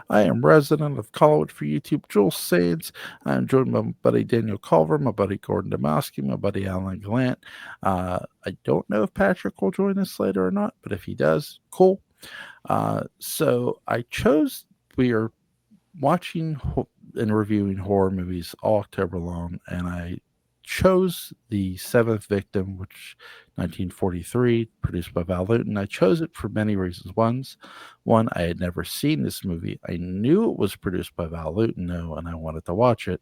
I am resident of Collinwood for YouTube, Jules Sains. I'm joined by my buddy Daniel Culver, my buddy Gordon Dymowski, my buddy Alan Gallant. I don't know if Patrick will join us later or not, but if he does, cool. We are watching and reviewing horror movies all October long, and I chose The Seventh Victim, which 1943, produced by Val Lewton. I chose it for many reasons. One, I had never seen this movie. I knew it was produced by Val Lewton, though, and I wanted to watch it.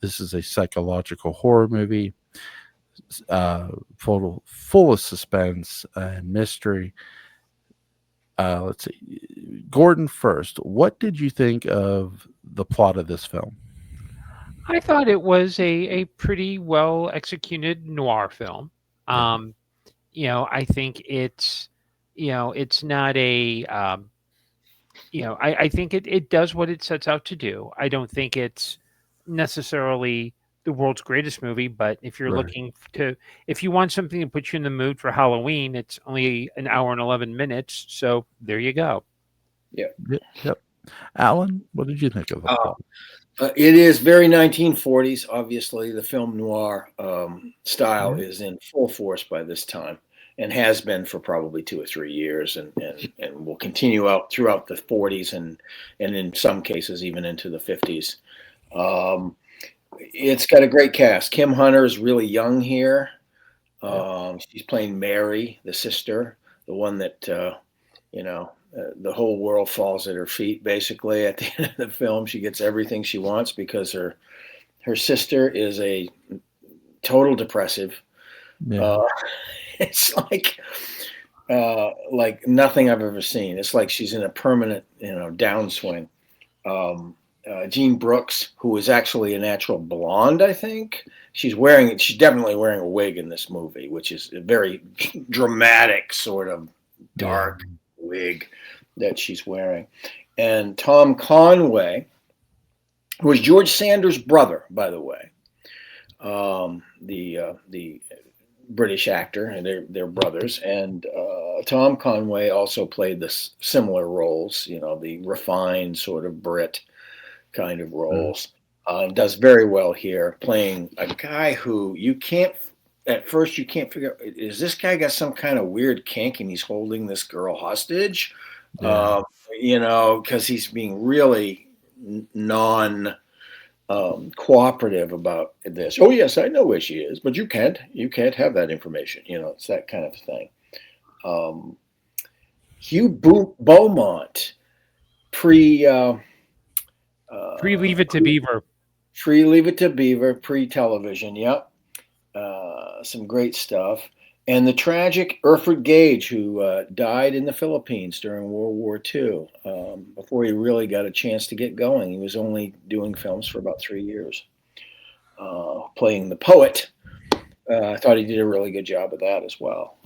This is a psychological horror movie, full of suspense and mystery. Let's see. Gordon first. What did you think of the plot of this film? I thought it was a pretty well executed noir film. Yeah. Um, I think it's not I think it does what it sets out to do. I don't think it's necessarily the world's greatest movie, but if you're Right. if you want something to put you in the mood for Halloween, it's only an hour and 11 minutes. So there you go. Yeah. Yep. Alan, what did you think of the plot? It is very 1940s. Obviously, the film noir style is in full force by this time, and has been for probably 2 or 3 years, and will continue out throughout the 40s and in some cases even into the 50s. It's got a great cast. Kim Hunter is really young here. She's playing Mary, the sister, the one that the whole world falls at her feet. Basically, at the end of the film, she gets everything she wants because her sister is a total depressive. Yeah. It's like nothing I've ever seen. It's like she's in a permanent, downswing. Jean Brooks, who is actually a natural blonde, I think. She's definitely wearing a wig in this movie, which is a very dramatic sort of dark wig that she's wearing. And Tom Conway, who is George Sanders' brother, by the way, the British actor, and they're brothers. And Tom Conway also played this similar roles, the refined sort of Brit kind of roles. Does very well here, playing a guy who at first you can't figure out, is this guy got some kind of weird kink and he's holding this girl hostage? Yeah. Because he's being really non cooperative about this. Oh yes, I know where she is, but you can't have that information. It's that kind of thing. Hugh Beaumont, pre Leave It to Beaver. Leave It to Beaver, pre-television. Yep. Some great stuff. And the tragic Erfurt Gage, who died in the Philippines during World War II, before he really got a chance to get going. He was only doing films for about 3 years, playing the poet. I thought he did a really good job of that as well.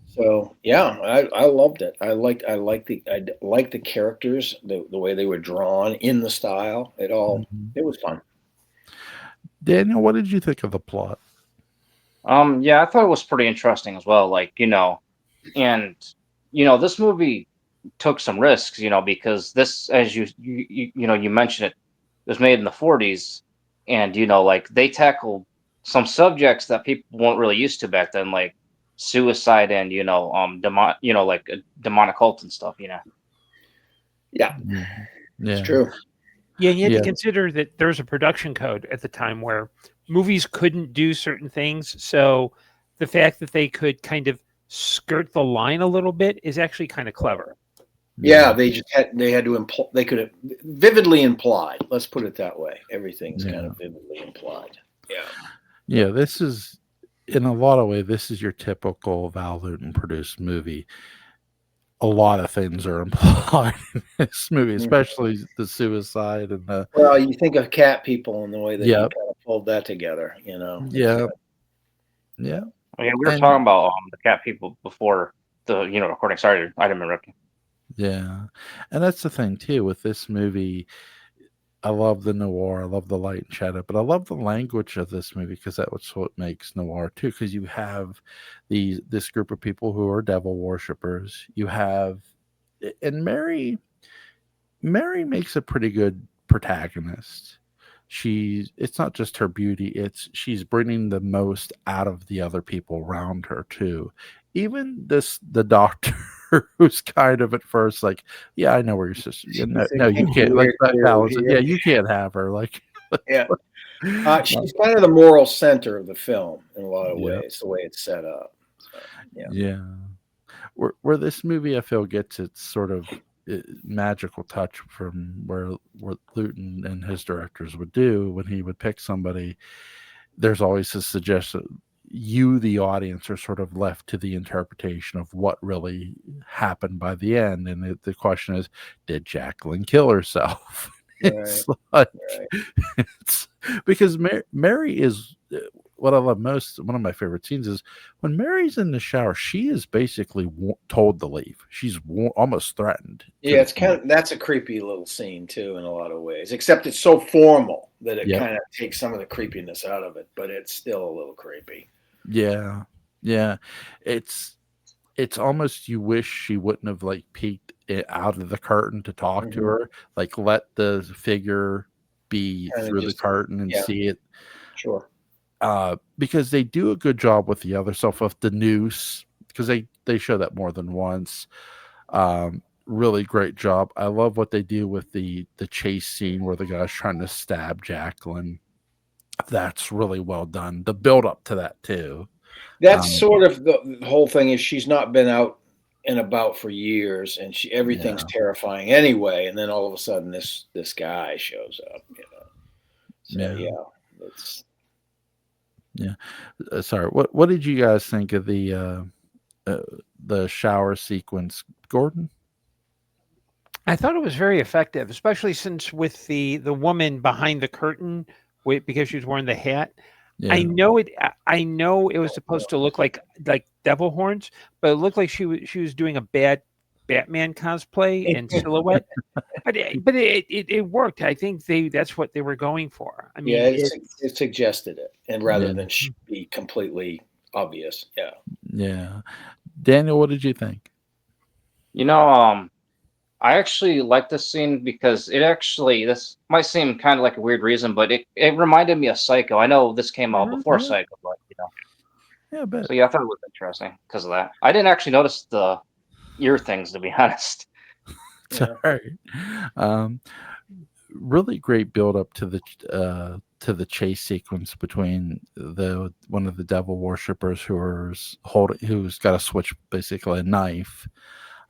So yeah, I loved it. I liked the characters, the way they were drawn in the style. It was fun. Daniel, what did you think of the plot? Yeah, I thought it was pretty interesting as well. And this movie took some risks, because this, as you mentioned, it was made in the 40s, and they tackled some subjects that people weren't really used to back then, like suicide and demonic cult and stuff. Yeah, it's true. Yeah, you had to consider that there's a production code at the time where movies couldn't do certain things. So the fact that they could kind of skirt the line a little bit is actually kind of clever. Yeah, they had to they could have vividly implied. Let's put it that way. Everything's kind of vividly implied. Yeah. Yeah, this is, in a lot of ways, this is your typical Val Lewton produced movie. A lot of things are implied in this movie, especially the suicide and the. Well, you think of Cat People and the way that you kind of pulled that together, Yeah. Yeah, we were talking about the Cat People before the recording started. I didn't interrupt you. Yeah, and that's the thing too with this movie. I love the noir, I love the light and shadow, but I love the language of this movie because that's what makes noir too. Because you have this group of people who are devil worshippers. You have, and Mary Mary makes a pretty good protagonist. It's not just her beauty, she's bringing the most out of the other people around her too. Even the doctor who's kind of at first like, yeah, I know where your sister. Yeah, no, you can't. Like Allison, yeah, you can't have her. Like, yeah. She's kind of the moral center of the film in a lot of ways, the way it's set up. So, yeah. Where this movie, I feel, gets its sort of magical touch from where Luton and his directors would do when he would pick somebody. There's always a suggestion. You, the audience, are sort of left to the interpretation of what really happened by the end. And the question is, did Jacqueline kill herself? It's like, it's because Mary is what I love most. One of my favorite scenes is when Mary's in the shower. She is basically told to leave. She's almost threatened. Yeah, that's a creepy little scene too, in a lot of ways. Except it's so formal that it kind of takes some of the creepiness out of it, but it's still a little creepy. Yeah, yeah. It's almost you wish she wouldn't have like peeked out of the curtain to talk to her. Like let the figure be through the curtain and see it. Sure. Because they do a good job with the other stuff of the noose, because they show that more than once. Really great job. I love what they do with the chase scene where the guy's trying to stab Jacqueline. That's really well done. The build up to that too. That's sort of the whole thing is she's not been out and about for years, and everything's terrifying anyway. And then all of a sudden, this guy shows up. So, it's. Yeah. Sorry. What did you guys think of the shower sequence, Gordon? I thought it was very effective, especially since with the woman behind the curtain, because she was wearing the hat. Yeah. I know it was supposed to look like devil horns, but it looked like she was doing a bad Batman cosplay in silhouette. but it worked. I think that's what they were going for. I mean, it suggested it, and rather than be completely obvious. Yeah. Yeah. Daniel, what did you think? I actually like this scene because this might seem kind of like a weird reason, but it reminded me of Psycho. I know this came out before Psycho, but Yeah, I bet. So yeah, I thought it was interesting because of that. I didn't actually notice the ear things, to be honest. Sorry. Really great build up to the chase sequence between one of the devil worshippers who's got a switch, basically a knife.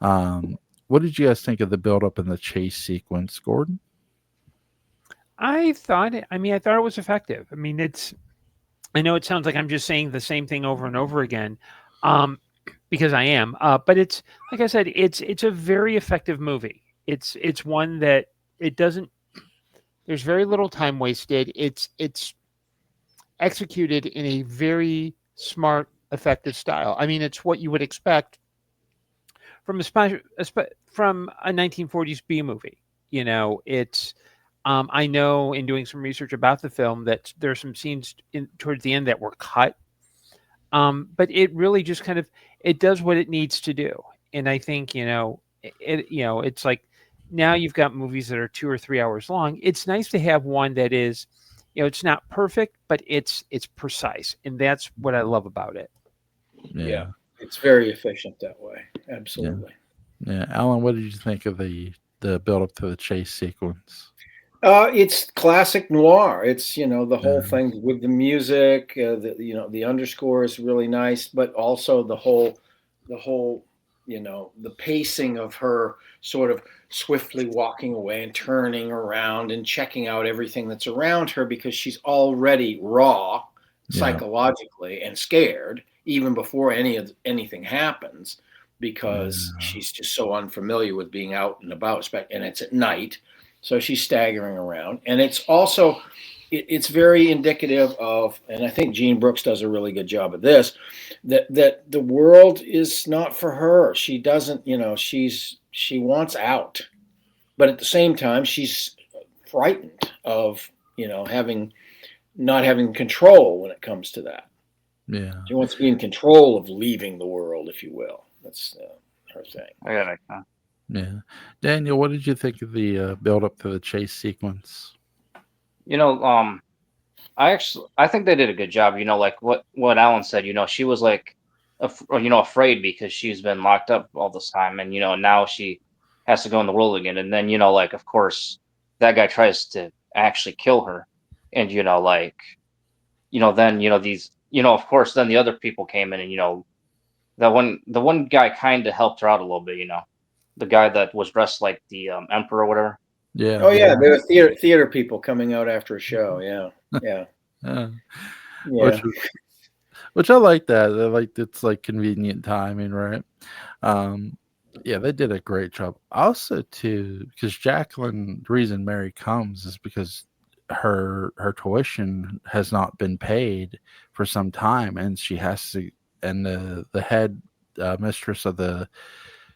What did you guys think of the build up in the chase sequence, Gordon? I thought it was effective. I mean, I know it sounds like I'm just saying the same thing over and over again, because I am. But it's like I said, it's a very effective movie. It's one that it doesn't. There's very little time wasted. It's executed in a very smart, effective style. I mean, it's what you would expect from a 1940s B movie. It's. I know in doing some research about the film that there are some scenes towards the end that were cut, but it really just kind of it does what it needs to do. And I think it's like now you've got movies that are 2 or 3 hours long. It's nice to have one that is, it's not perfect, but it's precise, and that's what I love about it. Yeah, it's very efficient that way. Absolutely. Yeah. Alan, what did you think of the build up to the chase sequence? It's classic noir. It's the whole thing with the music. The underscore is really nice, but also the whole the pacing of her sort of swiftly walking away and turning around and checking out everything that's around her because she's already raw psychologically and scared even before anything happens because she's just so unfamiliar with being out and about, and it's at night. So she's staggering around. And it's also, it's very indicative of, and I think Gene Brooks does a really good job of this, that the world is not for her. She doesn't, she wants out. But at the same time, she's frightened of, not having control when it comes to that. Yeah. She wants to be in control of leaving the world, if you will. That's her thing. I got it. Yeah. Daniel, what did you think of the build up to the chase sequence? You know, I think they did a good job. You know, like what Alan said. You know, she was like, afraid because she's been locked up all this time, and now she has to go in the world again. And then like of course that guy tries to actually kill her, and like then these of course then the other people came in, and the one guy kind of helped her out a little bit. The guy that was dressed like the emperor or whatever. Yeah. Oh yeah, there were theater people coming out after a show. Yeah, yeah, Which yeah. which I like that. I like it's like convenient timing, right? Yeah, they did a great job. Also, too, because Jacqueline, the reason Mary comes is because her tuition has not been paid for some time, and she has to. And the head mistress of the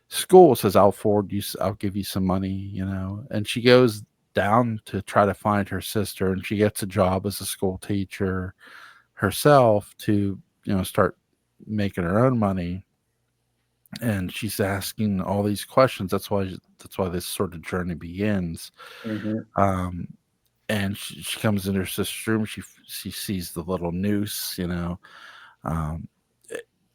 school says, I'll give you some money, And she goes down to try to find her sister, and she gets a job as a school teacher herself to start making her own money. And she's asking all these questions. That's why this sort of journey begins. Mm-hmm. And she comes in her sister's room. She sees the little noose. Um,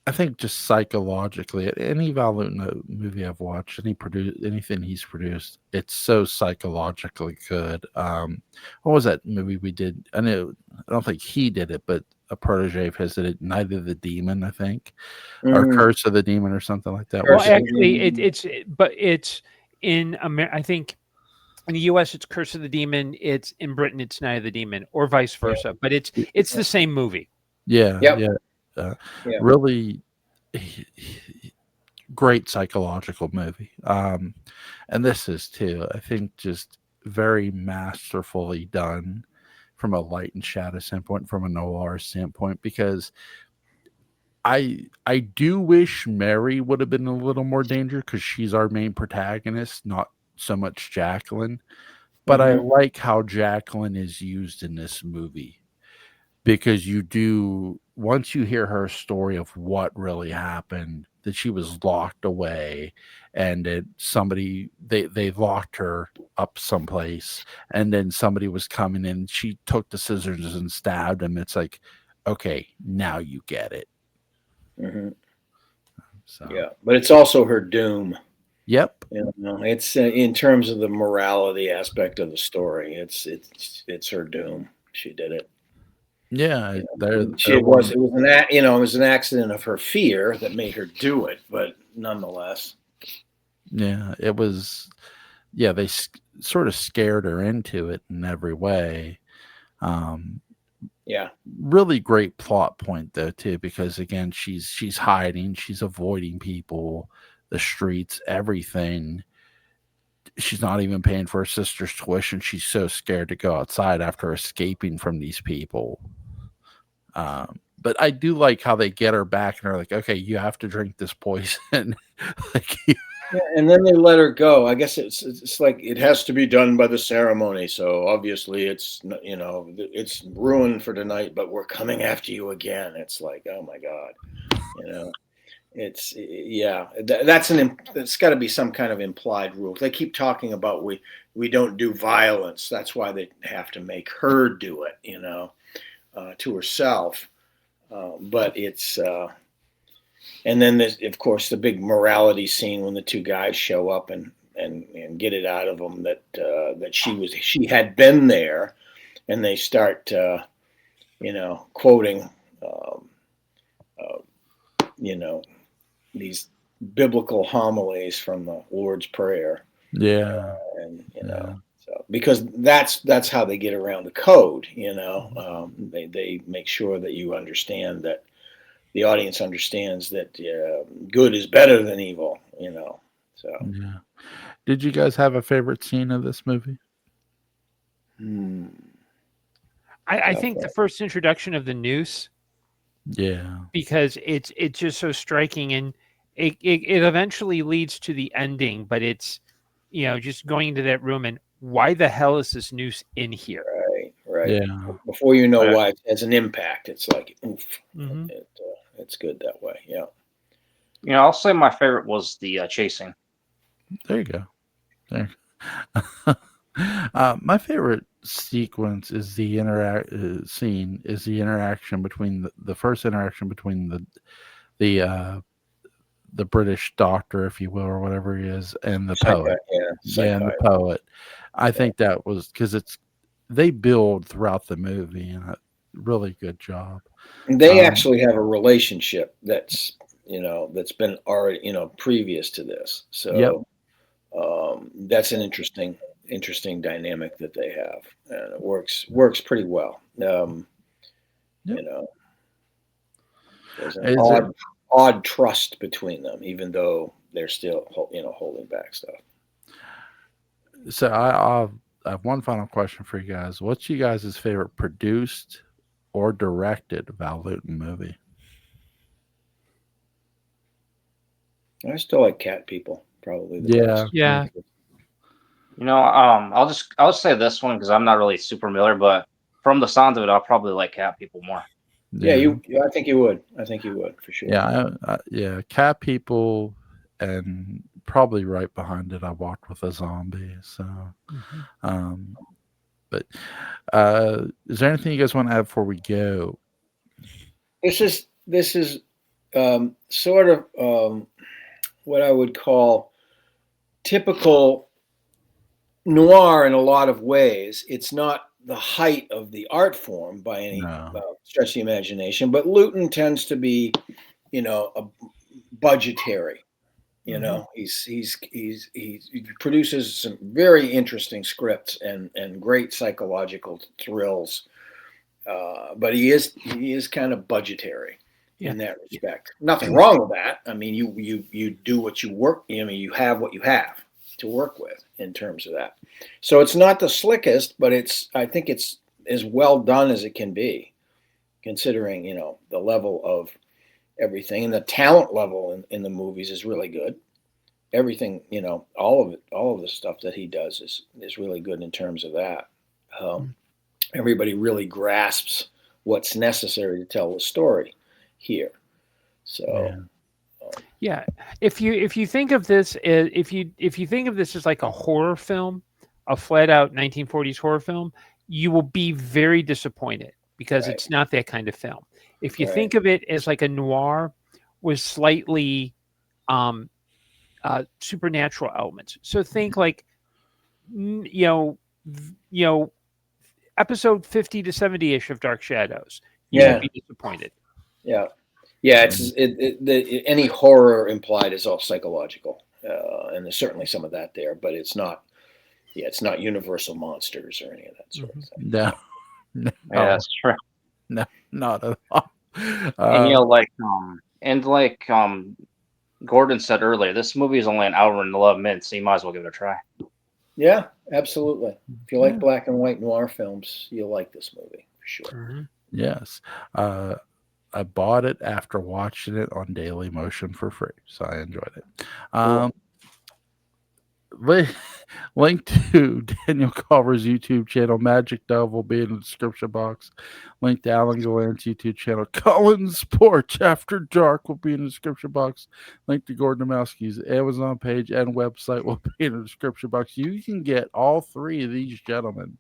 I think just psychologically, any Val Lewton movie I've watched, anything he's produced, it's so psychologically good. What was that movie we did? I don't think he did it, but a protege of his did it. Night of the Demon, I think, or Curse of the Demon, or something like that. Well, actually, it's in America. I think in the U.S. it's Curse of the Demon. It's in Britain it's Night of the Demon, or vice versa. But it's the same movie. Yeah, Yep. yeah. Really great psychological movie. And this is too, I think, just very masterfully done from a light and shadow standpoint, from a noir standpoint, because I do wish Mary would have been a little more danger because she's our main protagonist, not so much Jacqueline. But I like how Jacqueline is used in this movie, because once you hear her story of what really happened, that she was locked away, and that they locked her up someplace, and then somebody was coming in, she took the scissors and stabbed him. It's like, okay, now you get it. Mm-hmm. So yeah, but it's also her doom. Yep. It's in terms of the morality aspect of the story. It's her doom. She did it. Yeah, it was an accident of her fear that made her do it, but nonetheless. Yeah, it was. Yeah, they sort of scared her into it in every way. Yeah, really great plot point though too, because again, she's hiding, she's avoiding people, the streets, everything. She's not even paying for her sister's tuition. She's so scared to go outside after escaping from these people. But I do like how they get her back and are like, okay, you have to drink this poison. Yeah, and then they let her go. I guess it's like it has to be done by the ceremony. So obviously it's ruined for tonight, but we're coming after you again. It's like, oh my God, it's that's got to be some kind of implied rule. They keep talking about we don't do violence. That's why they have to make her do it, to herself. But it's. And then there's, of course, the big morality scene when the two guys show up and get it out of them that she had been there, and they start quoting these biblical homilies from the Lord's Prayer. Yeah, so because that's how they get around the code. They make sure that you understand that. The audience understands that good is better than evil, So, yeah. Did you guys have a favorite scene of this movie? I think the first introduction of the noose. Yeah, because it's just so striking, and it eventually leads to the ending. But it's just going into that room and why the hell is this noose in here? Right. Yeah. Before you know why it has an impact, it's like, oof. Mm-hmm. It's good that way. Yeah. I'll say my favorite was the chasing. There you go. There. My favorite sequence is the scene is the interaction between the first interaction between the the British doctor, if you will, or whatever he is, and the poet. Yeah, and the poet. I think that was because they build throughout the movie, and a really good job. They actually have a relationship that's that's been already previous to this. So that's an interesting dynamic that they have, and it works pretty well. You know, there's an odd trust between them, even though they're still holding back stuff. So I have one final question for you guys. What's you guys' favorite produced or directed Val Lewton movie? I still like Cat People, probably the best. Yeah. I'll say this one because I'm not really super familiar, but from the sound of it, I'll probably like Cat People more. Yeah, I think you would. I think you would for sure. Yeah, Cat People, and probably right behind it, I Walked with a Zombie. So, but is there anything you guys want to add before we go? This is sort of what I would call typical noir in a lot of ways. It's not the height of the art form by any stretch of the imagination, but Lewton tends to be, a budgetary. He produces some very interesting scripts and great psychological thrills, but he is kind of budgetary in that respect. Nothing wrong with that. I mean, you do what you work. You have what you have to work with in terms of that. So it's not the slickest, but I think it's as well done as it can be, considering the level of everything, and the talent level in the movies is really good. Everything, all of it, all of the stuff that he does is really good in terms of that. Everybody really grasps what's necessary to tell the story here. So, yeah. If you think of this, if you think of this as like a horror film, a flat out 1940s horror film, you will be very disappointed because it's not that kind of film. If you think of it as like a noir with slightly supernatural elements, so think like episode 50 to 70-ish of Dark Shadows, you will be disappointed. Yeah, it's any horror implied is all psychological, and there's certainly some of that there, but it's not. Yeah, it's not Universal monsters or any of that sort of thing. No. Yeah, that's true. No, not at all. And Gordon said earlier, this movie is only an hour and 11 minutes, so you might as well give it a try. Yeah, absolutely. If you like black and white noir films, you'll like this movie for sure. Yes. I bought it after watching it on Daily Motion for free, so I enjoyed it. Link to Daniel Culver's YouTube channel, Magic Dove, will be in the description box. Link to Alan Gallant's YouTube channel, Cullen's Porch After Dark, will be in the description box. Link to Gordon Dymowski's Amazon page and website will be in the description box. You can get all three of these gentlemen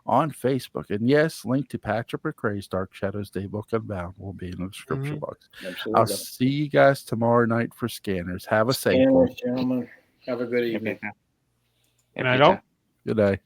on Facebook. And yes, link to Patrick McRae's Dark Shadows Daybook Unbound will be in the description box. Absolutely. I'll see you guys tomorrow night for Scanners. Have a safe one. Gentlemen. Have a good evening. And I don't. Good day.